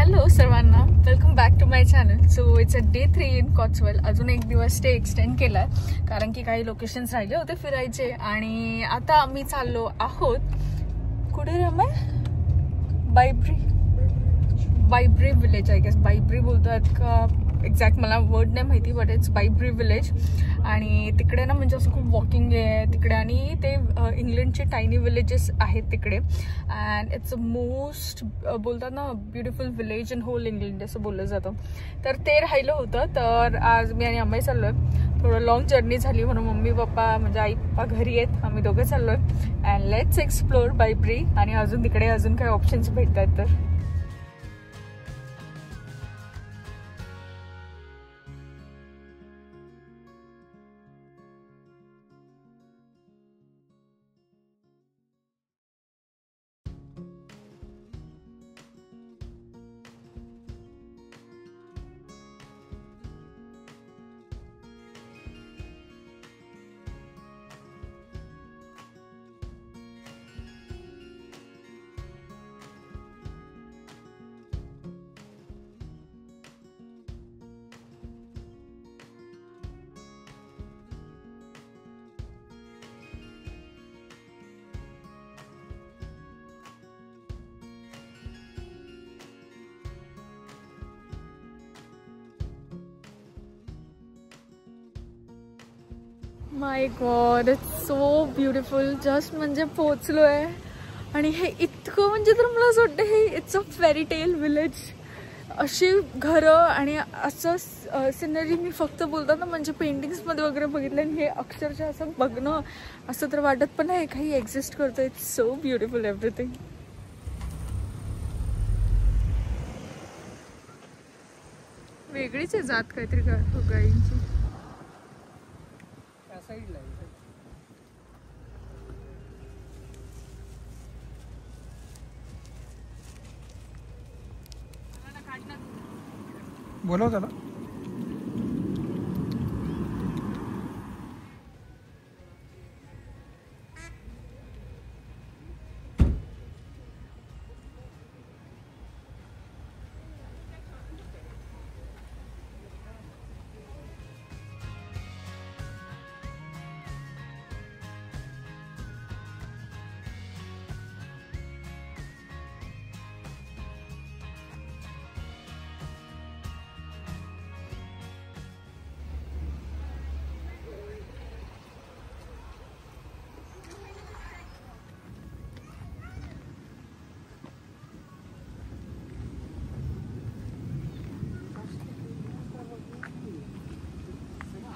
Hello सर्वांना, welcome back to my channel. So it's a day 3 in Cotswold. अजून एक दिवस स्टे एक्सटेंड केला आहे कारण की काही लोकेशन्स राहिले होते फिरायचे. आणि आता आम्ही चाललो आहोत कुठे रमाय बायब्री विलेज. आय गेस बायब्री बोलतात का एक्झॅक्ट मला वर्ड नाही माहिती, बट इट्स बायब्री विलेज. आणि तिकडे ना म्हणजे असं खूप वॉकिंग आहे तिकडे, आणि ते इंग्लंडचे टायनी विलेजेस आहेत तिकडे. अँड इट्स अ मोस्ट बोलतात ना beautiful village in whole England असं बोललं जातं. तर ते राहिलं होतं. तर आज मी आणि अम्माई चाललो आहे. थोडं लॉंग जर्नी झाली म्हणून मम्मी पप्पा म्हणजे आई पप्पा घरी आहेत, आम्ही दोघं चाललो आहे. And let's explore Bibury. आणि अजून तिकडे अजून काही ऑप्शन्स भेटत आहेत. तर my god, it's so beautiful. Just म्हणजे पोहोचलो आहे आणि हे इतकं म्हणजे तर मला असं वाटतं हे it's a fairy tale village. अशी घरं आणि असं सिनरी मी फक्त बोलतात ना म्हणजे पेंटिंग्समध्ये वगैरे बघितलं, आणि हे अक्षरशः असं बघणं असं तर वाटत पण नाही काही एक्झिस्ट करतं. It's so beautiful everything. वेगळीच आहे जात काहीतरी गाईंची. बोलव त्याला.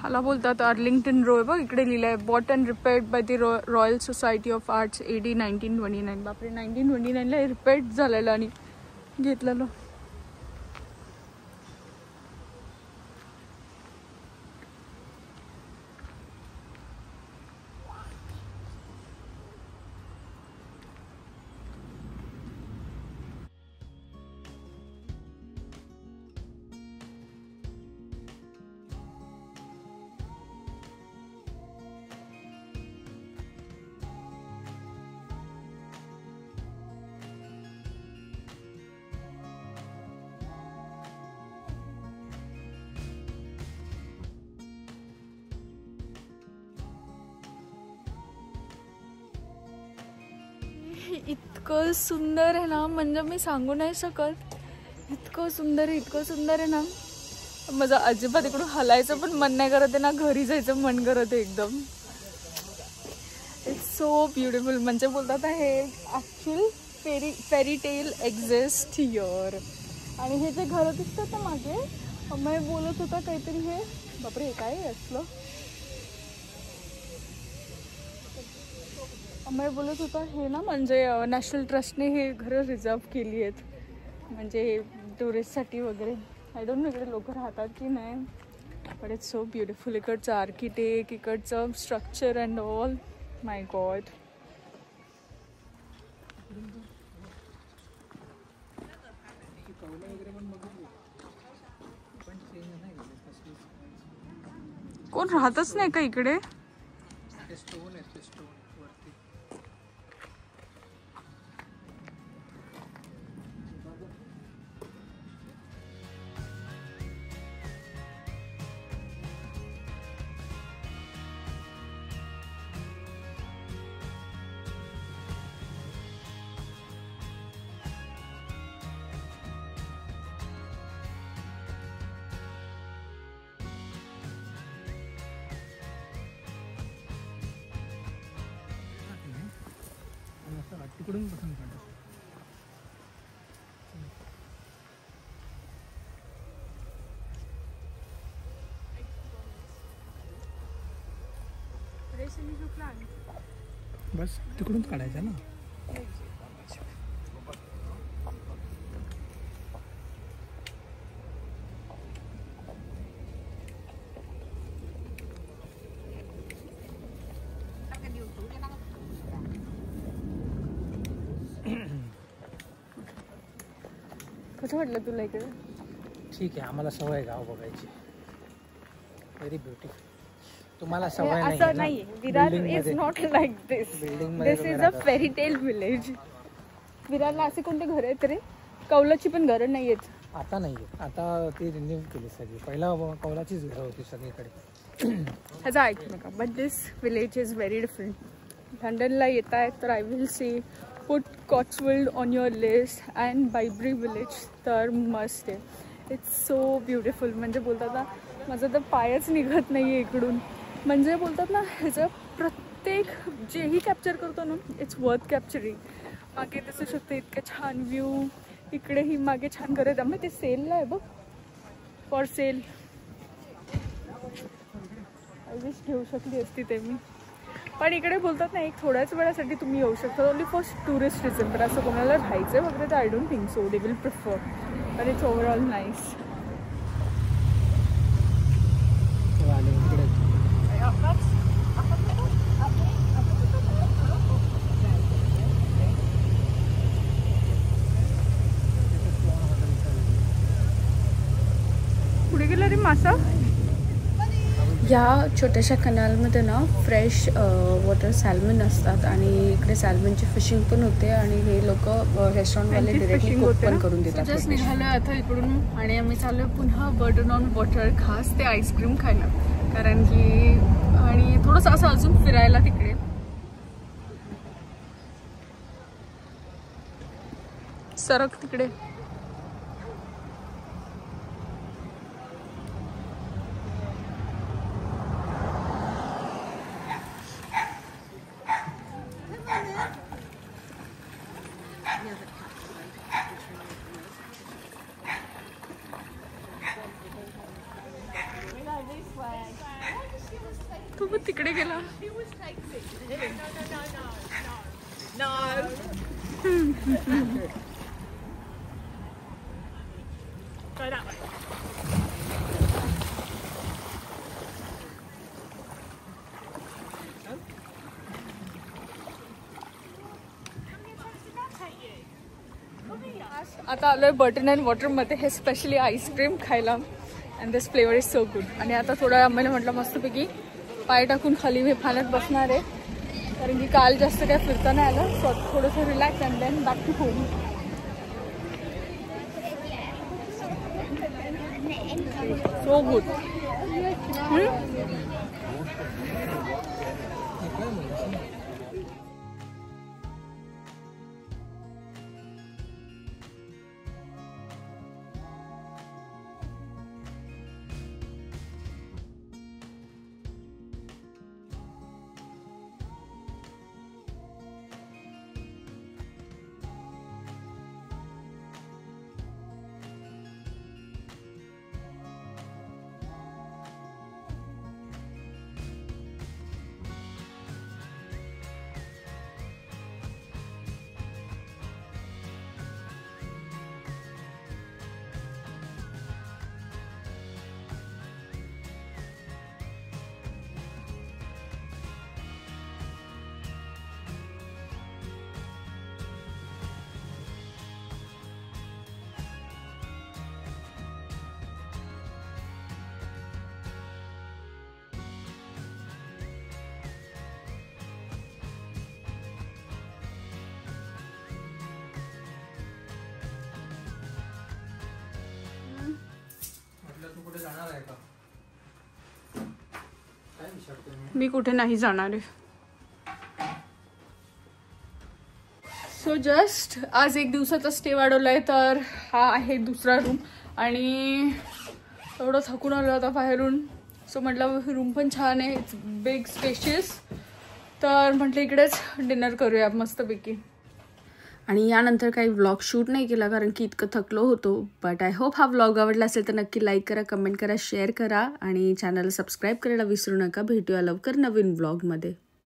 हाला बोलतात अर्लिंग्टन रो. बघ इकडे लिहिलं आहे bought and repaired by the Royal Society of Arts AD 1929. बापरे, 1929ला रिपेअर्ड झालेलं आणि घेतलेलं. इतकं सुंदर आहे ना म्हणजे मी सांगू नाही शकत. इतकं सुंदर आहे ना, माझं अजिबात इकडून हलायचं पण मन नाही करत आहे ना, घरी जायचं मन करत आहे एकदम. It's so beautiful. म्हणजे बोलतात हे actual fairy tale exist here. आणि हे जे घरं दिसतात ना मागे, अम्माई बोलत होता काहीतरी हे, बापरे हे काय असलं, अम्माई बोलत होता हे ना म्हणजे नॅशनल ट्रस्टने हे घरं रिझर्व केली आहेत म्हणजे हे टुरिस्टसाठी वगैरे. आय डोंट नो इकडे लोक राहतात की नाही, बट इट्स सो ब्युटिफुल. इकडचं आर्किटेक्ट, इकडचं structure and all, my God. कोण राहतच नाही का इकडे? तिकडून पसंत काढा. बस तिकडून काढायचा ना. कसं वाटलं तुला इकडे? ठीक आहे, आम्हाला सवय गाव बघायची. Very beautiful. तुम्हाला सवय नाही. असं नाही, Virar is not like this. This is a fairy tale village. विरारला असे कोणते घर आहेत रे? कौलाची पण घरं नाही आहेत आता. नाही आता ती रिन्यू केली सगळी. पहिला कौलाचीच घरं होती सगळीकडे. ह्याचा ऐक नका. But this village is very different. लंडनला येत आहे तर I will see put Cotswold on your list and Bibury village. तर मस्त आहे. It's so beautiful. म्हणजे बोलतात ना, माझा तर पायच निघत नाही आहे इकडून. म्हणजे बोलतात ना, ह्याचं प्रत्येक जेही कॅप्चर करतो ना, इट्स वर्थ कॅप्चरिंग. मागे दिसू शकते इतकं छान व्ह्यू. इकडेही मागे छान घरं आहेत. त्यामुळे ते सेलला आहे बघ, फॉर सेल. आय विश घेऊ शकली असती ते मी. पण इकडे बोलतात ना, एक थोड्याच वेळासाठी तुम्ही येऊ शकता. Only for tourist reason. तर असं कोणाला राहायचं वगैरे तर I don't think so. They will prefer. But it's overall nice. पुढे गेला रे मासा. या छोट्याशा कनालमध्ये ना फ्रेश वॉटर सॅल्मन असतात आणि इकडे सॅल्मनची फिशिंग पण होते आणि हे लोक रेस्टॉरंटवाले डिरेक्टली कुक पण करून देतात. जस्ट निघालो आता इकडून आणि आम्ही चाललो पुन्हा बर्डन ऑन वॉटर, खास ते आईस्क्रीम खायला. कारण की आणि थोडंसं असं अजून फिरायला तिकडे. सरक तिकडे. तू पण तिकडे गेला. आता आलोय बर्टन अँड वॉटरमध्ये. हे स्पेशली आईस्क्रीम खायला. And this flavour is so good. आणि आता थोडा आम्हाला म्हटलं मस्तपैकी पाय टाकून खाली मी पाण्यात बसणार आहे. कारण की काल जास्त काय फिरता नाही आलं. सो थोडंसं relax and then back to home. So good. मी कुठे नाही जाणार आहे. सो जस्ट आज एक दिवसाचा स्टे वाढवलाय. तर हा आहे दुसरा रूम आणि एवढं थकून आलो आता बाहेरून. सो म्हटलं रूम पण छान आहे. It's big spacious. तर म्हटलं इकडेच डिनर करूया मस्तपैकी. आणि यानंतर काही व्लॉग शूट नाही केला कारण की इतकं थकलो होतो. बट आय होप हा व्लॉग आवडला असेल तर नक्की लाईक करा, कमेंट करा, शेअर करा आणि चॅनलला सबस्क्राईब करायला विसरू नका. भेटूया लवकर नवीन व्लॉगमध्ये.